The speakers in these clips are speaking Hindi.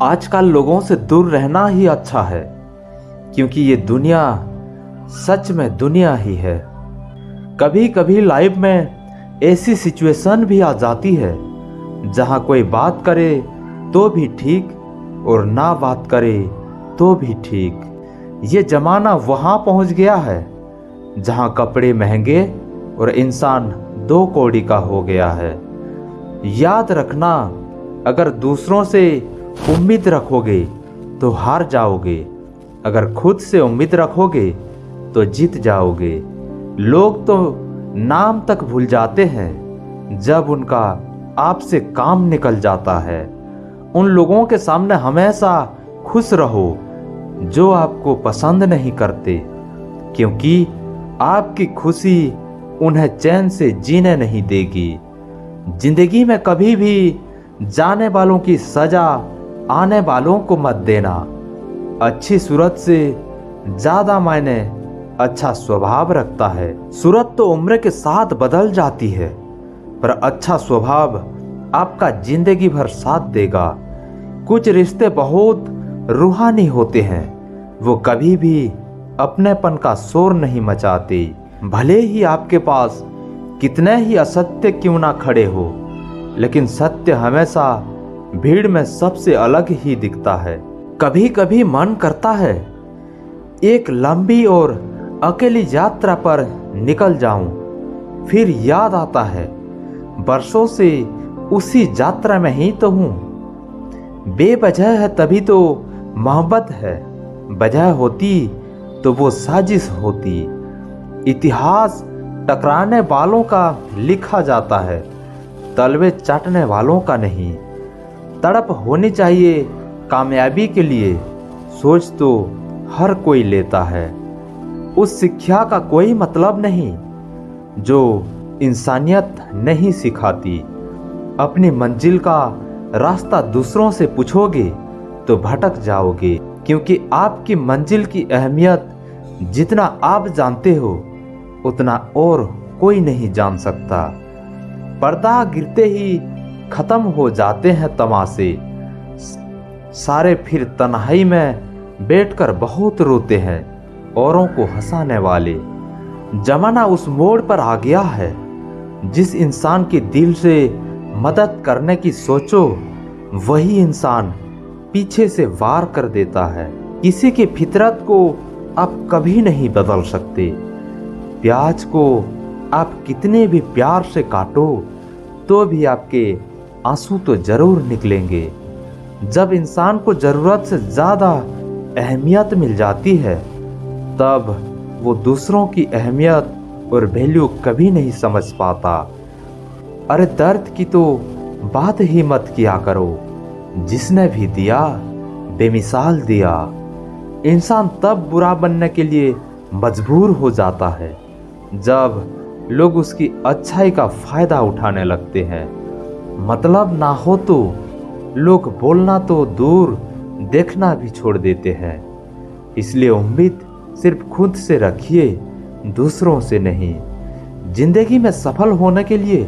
आजकल लोगों से दूर रहना ही अच्छा है, क्योंकि ये दुनिया सच में दुनिया ही है। कभी कभी लाइफ में ऐसी सिचुएशन भी आ जाती है जहां कोई बात करे तो भी ठीक और ना बात करे तो भी ठीक। ये जमाना वहां पहुंच गया है जहां कपड़े महंगे और इंसान दो कौड़ी का हो गया है। याद रखना, अगर दूसरों से उम्मीद रखोगे तो हार जाओगे, अगर खुद से उम्मीद रखोगे तो जीत जाओगे। लोग तो नाम तक भूल जाते हैं जब उनका आपसे काम निकल जाता है। उन लोगों के सामने हमेशा खुश रहो जो आपको पसंद नहीं करते, क्योंकि आपकी खुशी उन्हें चैन से जीने नहीं देगी। जिंदगी में कभी भी जाने वालों की सजा आने वालों को मत देना। अच्छी सूरत से ज्यादा मायने अच्छा स्वभाव रखता है। सूरत तो उम्र के साथ बदल जाती है, पर अच्छा स्वभाव आपका जिंदगी भर साथ देगा। कुछ रिश्ते बहुत रूहानी होते हैं, वो कभी भी अपनेपन का शोर नहीं मचाते। भले ही आपके पास कितने ही असत्य क्यों ना खड़े हो, लेकिन सत्य हमेशा भीड़ में सबसे अलग ही दिखता है। कभी कभी मन करता है एक लंबी और अकेली यात्रा पर निकल जाऊं, फिर याद आता है बरसों से उसी यात्रा में ही तो हूं। बेवजह है तभी तो मोहब्बत है, वजह होती तो वो साजिश होती। इतिहास टकराने वालों का लिखा जाता है, तलवे चाटने वालों का नहीं। तड़प होनी चाहिए कामयाबी के लिए, सोच तो हर कोई लेता है। उस शिक्षा का कोई मतलब नहीं जो इंसानियत नहीं सिखाती। अपनी मंजिल का रास्ता दूसरों से पूछोगे तो भटक जाओगे, क्योंकि आपकी मंजिल की अहमियत जितना आप जानते हो उतना और कोई नहीं जान सकता। पर्दा गिरते ही खत्म हो जाते हैं तमाशे, सारे फिर तन्हाई में बैठकर बहुत रोते हैं औरों को हंसाने वाले। जमाना उस मोड़ पर आ गया है जिस इंसान के दिल से मदद करने की सोचो वही इंसान पीछे से वार कर देता है। किसी की फितरत को आप कभी नहीं बदल सकते। प्याज को आप कितने भी प्यार से काटो तो भी आपके आंसू तो जरूर निकलेंगे। जब इंसान को जरूरत से ज्यादा अहमियत मिल जाती है तब वो दूसरों की अहमियत और वैल्यू कभी नहीं समझ पाता। अरे दर्द की तो बात ही मत किया करो, जिसने भी दिया बेमिसाल दिया। इंसान तब बुरा बनने के लिए मजबूर हो जाता है जब लोग उसकी अच्छाई का फायदा उठाने लगते हैं। मतलब ना हो तो लोग बोलना तो दूर देखना भी छोड़ देते हैं। इसलिए उम्मीद सिर्फ खुद से रखिए, दूसरों से नहीं। जिंदगी में सफल होने के लिए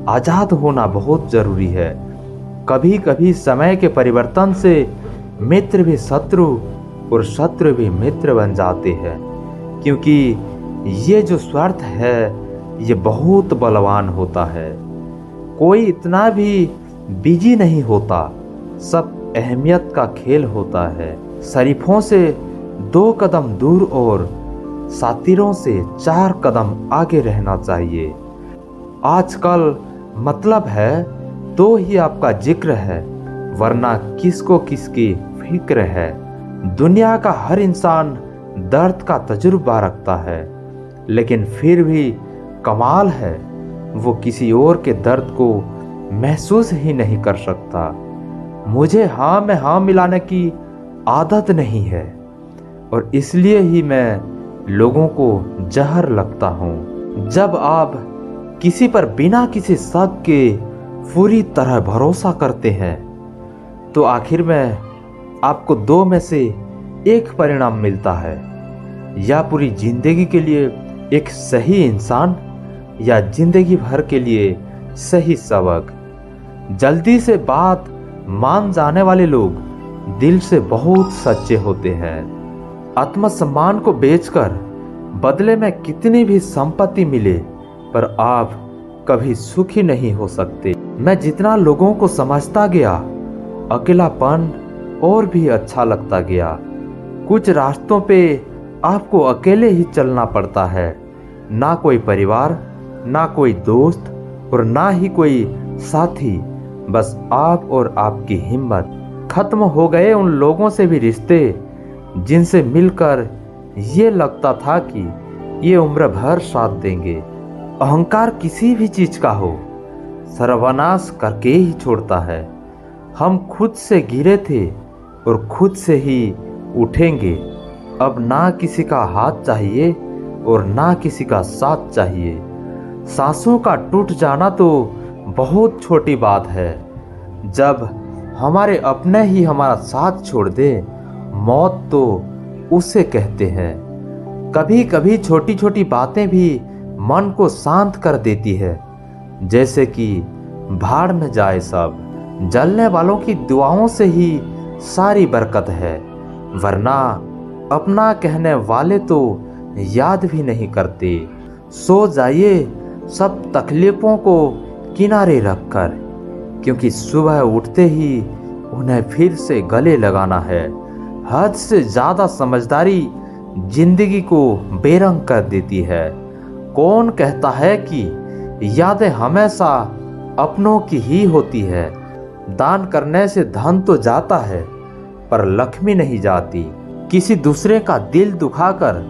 आजाद होना बहुत जरूरी है। कभी कभी समय के परिवर्तन से मित्र भी शत्रु और शत्रु भी मित्र बन जाते हैं, क्योंकि ये जो स्वार्थ है ये बहुत बलवान होता है। कोई इतना भी बिजी नहीं होता, सब अहमियत का खेल होता है। शरीफों से 2 कदम दूर और सातिरों से 4 कदम आगे रहना चाहिए। आजकल मतलब है तो ही आपका जिक्र है, वरना किसको किसकी फिक्र है। दुनिया का हर इंसान दर्द का तजुर्बा रखता है, लेकिन फिर भी कमाल है वो किसी और के दर्द को महसूस ही नहीं कर सकता। मुझे हाँ में हाँ मिलाने की आदत नहीं है और इसलिए ही मैं लोगों को जहर लगता हूँ। जब आप किसी पर बिना किसी शक के पूरी तरह भरोसा करते हैं तो आखिर में आपको 2 में से एक परिणाम मिलता है, या पूरी जिंदगी के लिए एक सही इंसान या जिंदगी भर के लिए सही सबक। जल्दी से बात मान जाने वाले लोग दिल से बहुत सच्चे होते हैं। आत्मसम्मान को बेचकर बदले में कितनी भी संपत्ति मिले, पर आप कभी सुखी नहीं हो सकते। मैं जितना लोगों को समझता गया, अकेलापन और भी अच्छा लगता गया। कुछ रास्तों पे आपको अकेले ही चलना पड़ता है, ना कोई परिवार, ना कोई दोस्त और ना ही कोई साथी, बस आप और आपकी हिम्मत। खत्म हो गए उन लोगों से भी रिश्ते जिनसे मिलकर ये लगता था कि ये उम्र भर साथ देंगे। अहंकार किसी भी चीज का हो, सर्वनाश करके ही छोड़ता है। हम खुद से गिरे थे और खुद से ही उठेंगे। अब ना किसी का हाथ चाहिए और ना किसी का साथ चाहिए। सांसों का टूट जाना तो बहुत छोटी बात है, जब हमारे अपने ही हमारा साथ छोड़ दे। मौत तो उसे कहते हैं। कभी कभी छोटी छोटी बातें भी मन को शांत कर देती है, जैसे कि भाड़ में जाए सब। जलने वालों की दुआओं से ही सारी बरकत है, वरना अपना कहने वाले तो याद भी नहीं करते। सो जाइए सब तकलीफों को किनारे रखकर, क्योंकि सुबह उठते ही उन्हें फिर से गले लगाना है। हद से ज्यादा समझदारी जिंदगी को बेरंग कर देती है। कौन कहता है कि यादें हमेशा अपनों की ही होती है। दान करने से धन तो जाता है, पर लक्ष्मी नहीं जाती। किसी दूसरे का दिल दुखाकर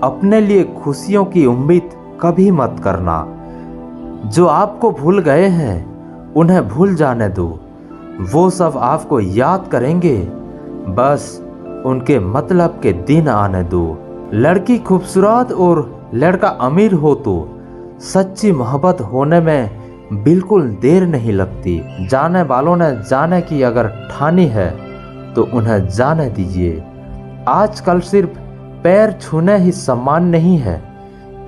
अपने लिए खुशियों की उम्मीद कभी मत करना। जो आपको भूल गए हैं उन्हें भूल जाने दो, वो सब आपको याद करेंगे, बस उनके मतलब के दिन आने दो। लड़की खूबसूरत और लड़का अमीर हो तो सच्ची मोहब्बत होने में बिल्कुल देर नहीं लगती। जाने वालों ने जाने की अगर ठानी है तो उन्हें जाने दीजिए। आजकल सिर्फ पैर छूने ही सम्मान नहीं है,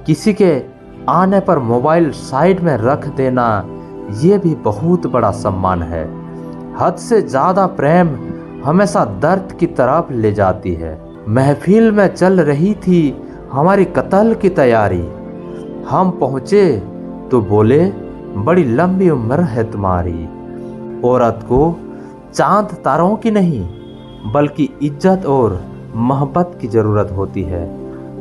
किसी के आने पर मोबाइल साइड में रख देना ये भी बहुत बड़ा सम्मान है। हद से ज्यादा प्रेम हमेशा दर्द की तरफ ले जाती है। महफिल में चल रही थी हमारी कत्ल की तैयारी, हम पहुंचे तो बोले बड़ी लंबी उम्र है तुम्हारी। औरत को चांद तारों की नहीं बल्कि इज्जत और मोहब्बत की जरूरत होती है।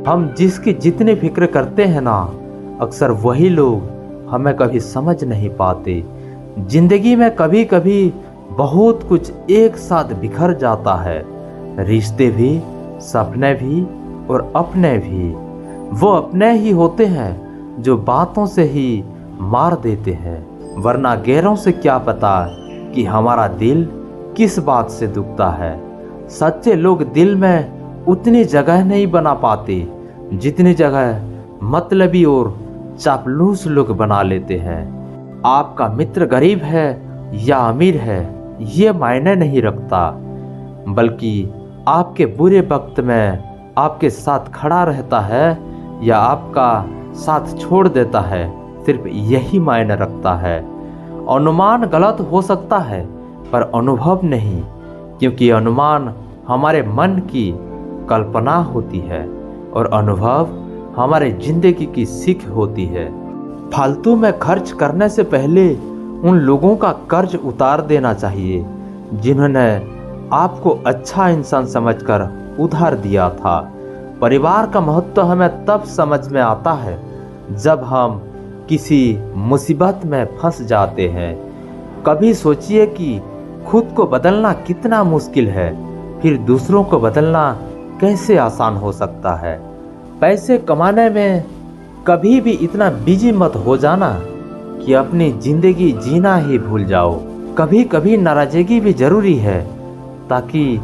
हम जिसकी जितनी फिक्र करते हैं ना, अक्सर वही लोग हमें कभी समझ नहीं पाते। जिंदगी में कभी कभी बहुत कुछ एक साथ बिखर जाता है, रिश्ते भी, सपने भी और अपने भी। वो अपने ही होते हैं जो बातों से ही मार देते हैं, वरना गैरों से क्या पता कि हमारा दिल किस बात से दुखता है। सच्चे लोग दिल में उतनी जगह नहीं बना पाते जितनी जगह मतलबी और चापलूस लोग बना लेते हैं। आपका मित्र गरीब है या अमीर है ये मायने नहीं रखता, बल्कि आपके बुरे वक्त में आपके साथ खड़ा रहता है या आपका साथ छोड़ देता है, सिर्फ यही मायने रखता है। अनुमान गलत हो सकता है पर अनुभव नहीं, क्योंकि अनुमान हमारे मन की कल्पना होती है और अनुभव हमारे जिंदगी की सीख होती है। फालतू में खर्च करने से पहले उन लोगों का कर्ज उतार देना चाहिए जिन्होंने आपको अच्छा इंसान समझकर उधार दिया था। परिवार का महत्व हमें तब समझ में आता है जब हम किसी मुसीबत में फंस जाते हैं। कभी सोचिए कि खुद को बदलना कितना मुश्किल है, फिर दूसरों को बदलना कैसे आसान हो सकता है। पैसे कमाने में कभी भी इतना बिजी मत हो जाना कि अपनी जिंदगी जीना ही भूल जाओ। कभी कभी नाराजगी भी जरूरी है, ताकि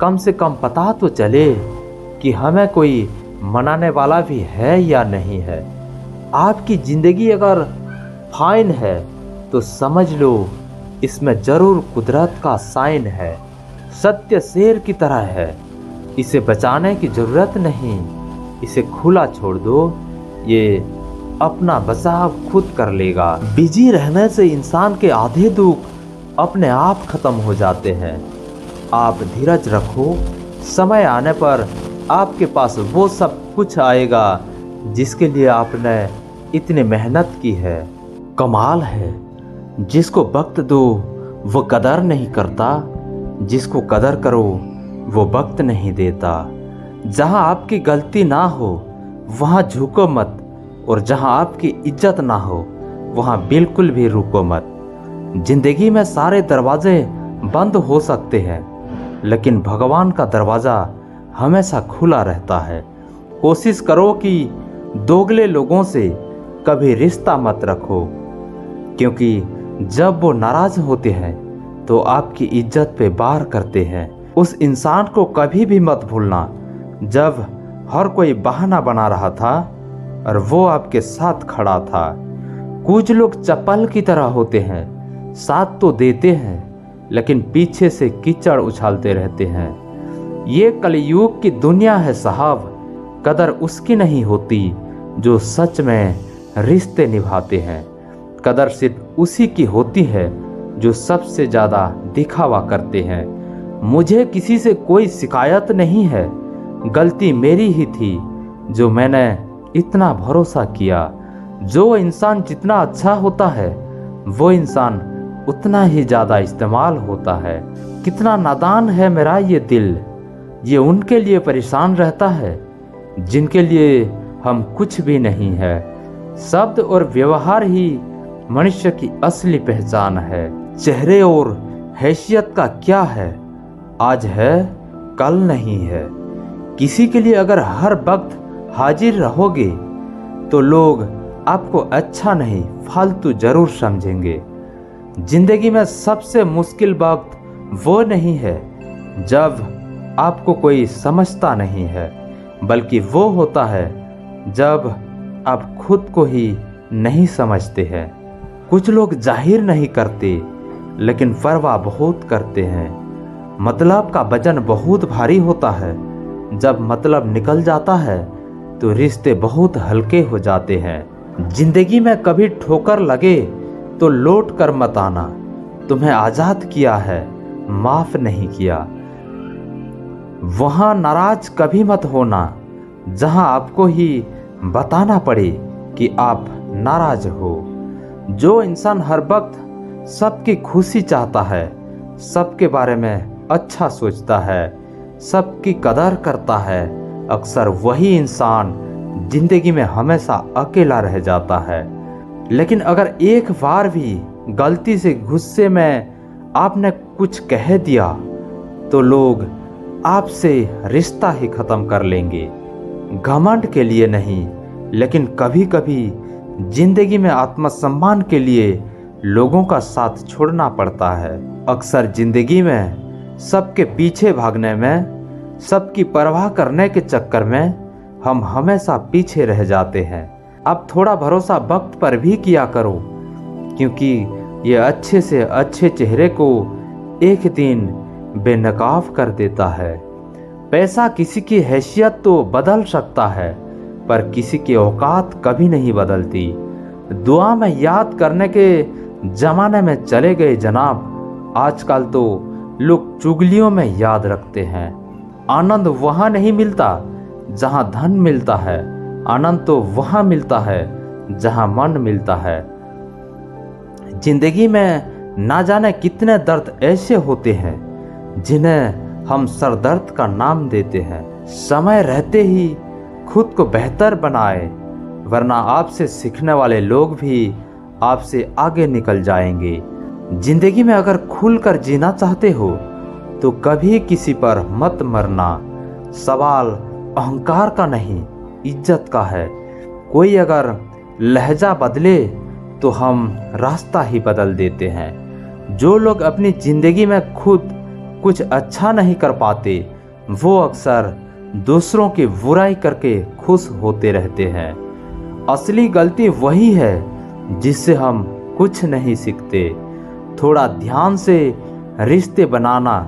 कम से कम पता तो चले कि हमें कोई मनाने वाला भी है या नहीं है। आपकी जिंदगी अगर फाइन है तो समझ लो इसमें जरूर कुदरत का साइन है। सत्य शेर की तरह है, इसे बचाने की जरूरत नहीं, इसे खुला छोड़ दो, ये अपना बचाव खुद कर लेगा। बिजी रहने से इंसान के आधे दुख अपने आप खत्म हो जाते हैं। आप धीरज रखो, समय आने पर आपके पास वो सब कुछ आएगा जिसके लिए आपने इतनी मेहनत की है। कमाल है, जिसको वक्त दो वो कदर नहीं करता, जिसको कदर करो वो वक्त नहीं देता। जहाँ आपकी गलती ना हो वहाँ झुको मत, और जहाँ आपकी इज्जत ना हो वहाँ बिल्कुल भी रुको मत। जिंदगी में सारे दरवाजे बंद हो सकते हैं, लेकिन भगवान का दरवाज़ा हमेशा खुला रहता है। कोशिश करो कि दोगले लोगों से कभी रिश्ता मत रखो, क्योंकि जब वो नाराज होते हैं तो आपकी इज्जत पे वार करते हैं। उस इंसान को कभी भी मत भूलना जब हर कोई बहाना बना रहा था और वो आपके साथ खड़ा था। कुछ लोग चप्पल की तरह होते हैं, साथ तो देते हैं लेकिन पीछे से कीचड़ उछालते रहते हैं। ये कलयुग की दुनिया है साहब, कदर उसकी नहीं होती जो सच में रिश्ते निभाते हैं। कदर सिर्फ उसी की होती है जो सबसे ज़्यादा दिखावा करते हैं। मुझे किसी से कोई शिकायत नहीं है, गलती मेरी ही थी जो मैंने इतना भरोसा किया। जो इंसान जितना अच्छा होता है वो इंसान उतना ही ज़्यादा इस्तेमाल होता है। कितना नादान है मेरा ये दिल, ये उनके लिए परेशान रहता है जिनके लिए हम कुछ भी नहीं है। शब्द और व्यवहार ही मनुष्य की असली पहचान है। चेहरे और हैसियत का क्या है, आज है कल नहीं है। किसी के लिए अगर हर वक्त हाजिर रहोगे तो लोग आपको अच्छा नहीं फालतू जरूर समझेंगे। जिंदगी में सबसे मुश्किल वक्त वो नहीं है जब आपको कोई समझता नहीं है, बल्कि वो होता है जब आप खुद को ही नहीं समझते हैं। कुछ लोग जाहिर नहीं करते लेकिन परवाह बहुत करते हैं। मतलब का वजन बहुत भारी होता है, जब मतलब निकल जाता है तो रिश्ते बहुत हल्के हो जाते हैं। जिंदगी में कभी ठोकर लगे तो लौट कर मत आना, तुम्हें आज़ाद किया है माफ नहीं किया। वहाँ नाराज कभी मत होना जहाँ आपको ही बताना पड़े कि आप नाराज हो। जो इंसान हर वक्त सबकी खुशी चाहता है, सबके बारे में अच्छा सोचता है, सबकी कदर करता है, अक्सर वही इंसान जिंदगी में हमेशा अकेला रह जाता है। लेकिन अगर एक बार भी गलती से गुस्से में आपने कुछ कह दिया तो लोग आपसे रिश्ता ही खत्म कर लेंगे। घमंड के लिए नहीं, लेकिन कभी कभी जिंदगी में आत्मसम्मान के लिए लोगों का साथ छोड़ना पड़ता है। अक्सर जिंदगी में सबके पीछे भागने में, सबकी परवाह करने के चक्कर में हम हमेशा पीछे रह जाते हैं। अब थोड़ा भरोसा वक्त पर भी किया करो, क्योंकि ये अच्छे से अच्छे चेहरे को एक दिन बेनकाब कर देता है। पैसा किसी की हैसियत तो बदल सकता है, पर किसी की औकात कभी नहीं बदलती। दुआ में याद करने के जमाने में चले गए जनाब, आजकल तो लोग चुगलियों में याद रखते हैं। आनंद वहाँ नहीं मिलता जहाँ धन मिलता है, आनंद तो वहाँ मिलता है जहाँ मन मिलता है। जिंदगी में ना जाने कितने दर्द ऐसे होते हैं जिन्हें हम सरदर्द का नाम देते हैं। समय रहते ही खुद को बेहतर बनाए, वरना आपसे सीखने वाले लोग भी आपसे आगे निकल जाएंगे। जिंदगी में अगर खुलकर जीना चाहते हो तो कभी किसी पर मत मरना। सवाल अहंकार का नहीं, इज्जत का है। कोई अगर लहजा बदले तो हम रास्ता ही बदल देते हैं। जो लोग अपनी जिंदगी में खुद कुछ अच्छा नहीं कर पाते, वो अक्सर दूसरों की बुराई करके खुश होते रहते हैं। असली गलती वही है जिससे हम कुछ नहीं सीखते। थोड़ा ध्यान से रिश्ते बनाना,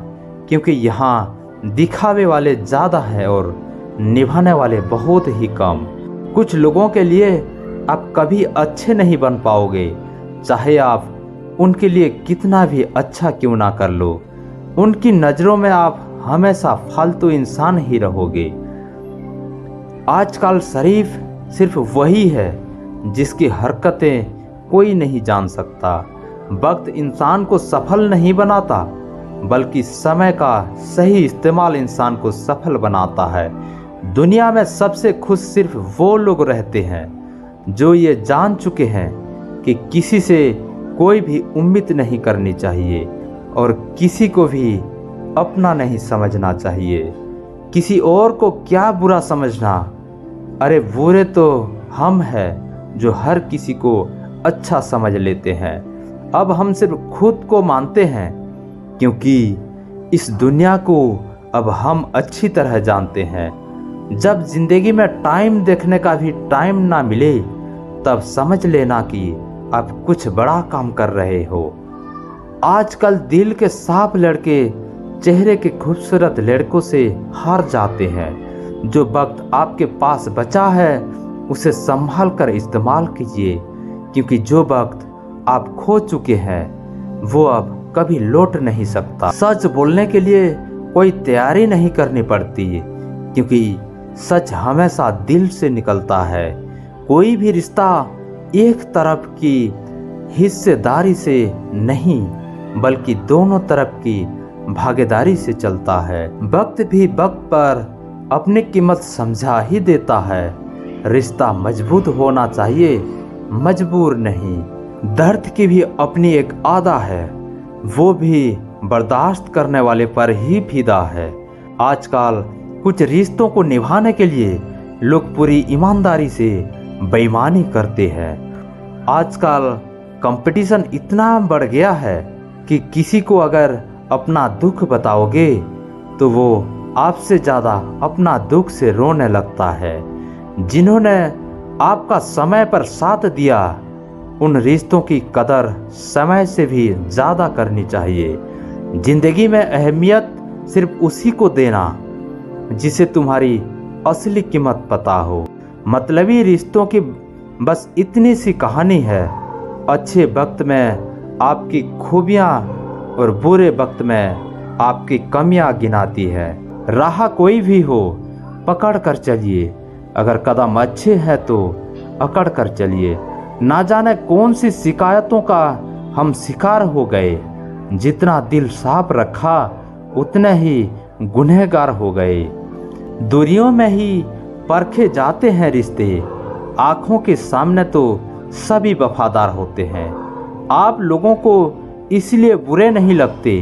क्योंकि यहाँ दिखावे वाले ज़्यादा हैं और निभाने वाले बहुत ही कम। कुछ लोगों के लिए आप कभी अच्छे नहीं बन पाओगे, चाहे आप उनके लिए कितना भी अच्छा क्यों ना कर लो। उनकी नज़रों में आप हमेशा फालतू इंसान ही रहोगे। आजकल शरीफ सिर्फ वही है जिसकी हरकतें कोई नहीं जान सकता। वक्त इंसान को सफल नहीं बनाता, बल्कि समय का सही इस्तेमाल इंसान को सफल बनाता है। दुनिया में सबसे खुश सिर्फ वो लोग रहते हैं जो ये जान चुके हैं कि किसी से कोई भी उम्मीद नहीं करनी चाहिए और किसी को भी अपना नहीं समझना चाहिए। किसी और को क्या बुरा समझना, अरे बुरे तो हम हैं जो हर किसी को अच्छा समझ लेते हैं। अब हम सिर्फ खुद को मानते हैं, क्योंकि इस दुनिया को अब हम अच्छी तरह जानते हैं। जब जिंदगी में टाइम देखने का भी टाइम ना मिले, तब समझ लेना कि आप कुछ बड़ा काम कर रहे हो। आजकल दिल के साफ लड़के चेहरे के खूबसूरत लड़कों से हार जाते हैं। जो वक्त आपके पास बचा है उसे संभाल कर इस्तेमाल कीजिए, क्योंकि जो वक्त आप खो चुके हैं वो अब कभी लौट नहीं सकता। सच बोलने के लिए कोई तैयारी नहीं करनी पड़ती, क्योंकि सच हमेशा दिल से निकलता है। कोई भी रिश्ता एक तरफ की हिस्सेदारी से नहीं, बल्कि दोनों तरफ की भागीदारी से चलता है। वक्त भी वक्त पर अपनी कीमत समझा ही देता है। रिश्ता मजबूत होना चाहिए, मजबूर नहीं। दर्द की भी अपनी एक आदा है, वो भी बर्दाश्त करने वाले पर ही फिदा है। आजकल कुछ रिश्तों को निभाने के लिए लोग पूरी ईमानदारी से बेईमानी करते हैं। आजकल कंपटीशन इतना बढ़ गया है कि किसी को अगर अपना दुख बताओगे तो वो आपसे ज़्यादा अपना दुख से रोने लगता है। जिन्होंने आपका समय पर साथ दिया, उन रिश्तों की कदर समय से भी ज़्यादा करनी चाहिए। जिंदगी में अहमियत सिर्फ उसी को देना जिसे तुम्हारी असली कीमत पता हो। मतलबी रिश्तों की बस इतनी सी कहानी है। अच्छे वक्त में आपकी खूबियाँ और बुरे वक्त में आपकी कमियां गिनाती है। राह कोई भी हो, पकड़ कर चलिए। अगर कदम अच्छे हैं तो अकड़ कर चलिए। ना जाने कौन सी शिकायतों का हम शिकार हो गए। जितना दिल साफ रखा उतने ही गुनहगार हो गए। दूरियों में ही परखे जाते हैं रिश्ते, आंखों के सामने तो सभी वफादार होते हैं। आप लोगों को इसलिए बुरे नहीं लगते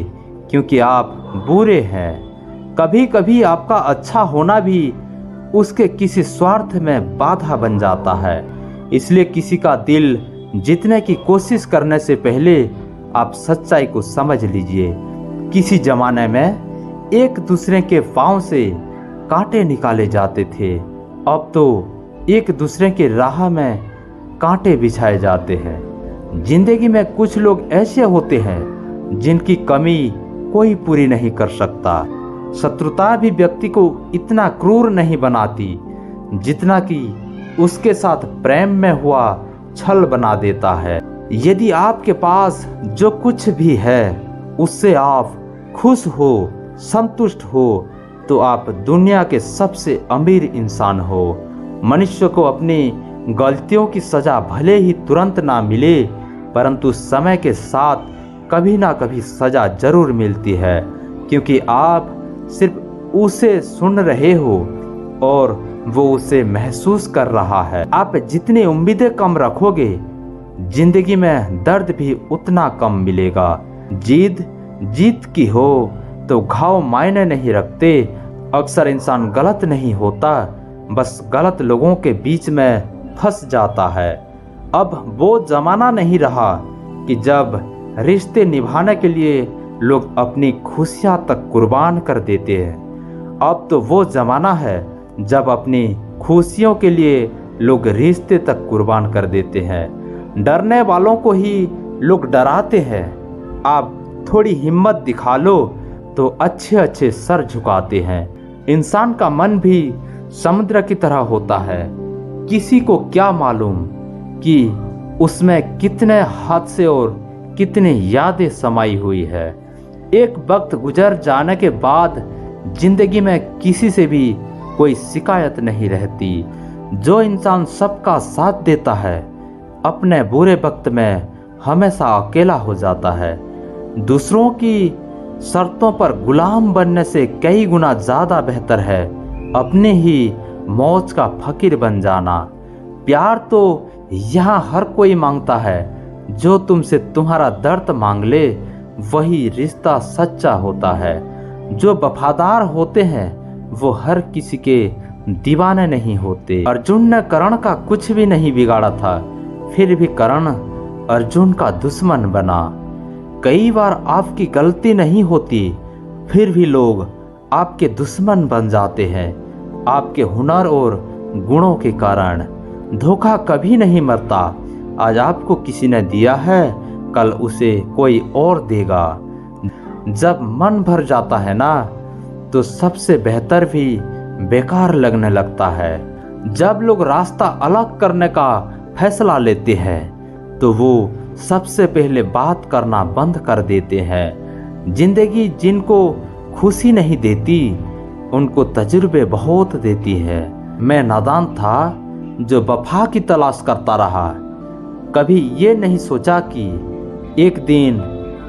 क्योंकि आप बुरे हैं। कभी कभी आपका अच्छा होना भी उसके किसी स्वार्थ में बाधा बन जाता है। इसलिए किसी का दिल जीतने की कोशिश करने से पहले आप सच्चाई को समझ लीजिए। किसी जमाने में एक दूसरे के पांव से कांटे निकाले जाते थे, अब तो एक दूसरे के राह में कांटे बिछाए जाते हैं। जिंदगी में कुछ लोग ऐसे होते हैं जिनकी कमी कोई पूरी नहीं कर सकता। शत्रुता भी व्यक्ति को इतना क्रूर नहीं बनाती जितना कि उसके साथ प्रेम में हुआ छल बना देता है। यदि आपके पास जो कुछ भी है उससे आप खुश हो, संतुष्ट हो, तो आप दुनिया के सबसे अमीर इंसान हो। मनुष्य को अपनी गलतियों की सजा भले ही तुरंत ना मिले, परंतु समय के साथ कभी ना कभी सजा जरूर मिलती है, क्योंकि आप सिर्फ उसे सुन रहे हो और वो उसे महसूस कर रहा है। आप जितनी उम्मीदें कम रखोगे, जिंदगी में दर्द भी उतना कम मिलेगा। जीत की हो तो घाव मायने नहीं रखते। अक्सर इंसान गलत नहीं होता, बस गलत लोगों के बीच में फंस जाता है। अब वो जमाना नहीं रहा कि जब रिश्ते निभाने के लिए लोग अपनी खुशियां तक कुर्बान कर देते हैं। अब तो वो जमाना है जब अपनी खुशियों के लिए लोग रिश्ते तक कुर्बान कर देते हैं। डरने वालों को ही लोग डराते हैं। आप थोड़ी हिम्मत दिखा लो तो अच्छे सर झुकाते हैं। इंसान का मन भी समुद्र की तरह होता है। किसी को क्या मालूम कि उसमें कितने हादसे और कितनी यादें समाई हुई है। एक वक्त गुजर जाने के बाद जिंदगी में किसी से भी कोई शिकायत नहीं रहती। जो इंसान सबका साथ देता है अपने बुरे वक्त में हमेशा अकेला हो जाता है। दूसरों की शर्तों पर गुलाम बनने से कई गुना ज़्यादा बेहतर है अपने ही मौज का फकीर बन जाना। प्यार तो यहाँ हर कोई मांगता है, जो तुमसे तुम्हारा दर्द मांग ले वही रिश्ता सच्चा होता है। जो वफादार होते हैं वो हर किसी के दीवाने नहीं होते। अर्जुन ने कर्ण का कुछ भी नहीं बिगाड़ा था, फिर भी कर्ण अर्जुन का दुश्मन बना। कई बार आपकी गलती नहीं होती, फिर भी लोग आपके दुश्मन बन जाते हैं। आपके हुनर और गुणों के कारण धोखा कभी नहीं मरता। आज आपको किसी ने दिया है, कल उसे कोई और देगा। जब मन भर जाता है ना, तो सबसे बेहतर भी बेकार लगने लगता है। जब लोग रास्ता अलग करने का फैसला लेते हैं तो वो सबसे पहले बात करना बंद कर देते हैं। जिंदगी जिनको खुशी नहीं देती उनको तजुर्बे बहुत देती है। मैं नादान था जो वफा की तलाश करता रहा, कभी ये नहीं सोचा कि एक दिन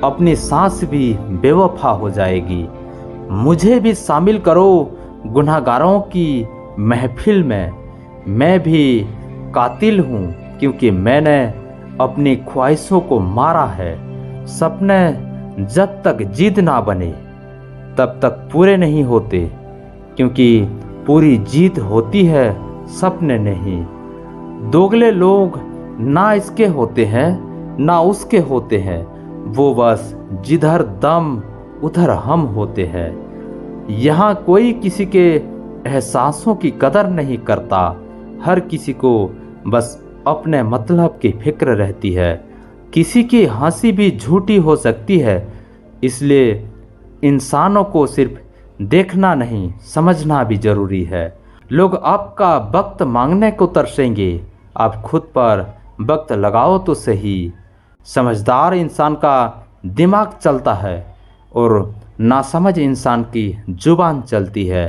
अपनी सांस भी बेवफा हो जाएगी। मुझे भी शामिल करो गुनहगारों की महफिल में। मैं भी कातिल हूँ क्योंकि मैंने अपनी ख्वाहिशों को मारा है। सपने जब तक जिद ना बने तब तक पूरे नहीं होते, क्योंकि पूरी जीत होती है सपने नहीं। दोगले लोग ना इसके होते हैं ना उसके होते हैं, वो बस जिधर दम उधर हम होते हैं। यहाँ कोई किसी के एहसासों की कदर नहीं करता, हर किसी को बस अपने मतलब की फिक्र रहती है। किसी की हंसी भी झूठी हो सकती है, इसलिए इंसानों को सिर्फ देखना नहीं समझना भी जरूरी है। लोग आपका वक्त मांगने को तरसेंगे, आप खुद पर वक्त लगाओ तो सही। समझदार इंसान का दिमाग चलता है और नासमझ इंसान की जुबान चलती है।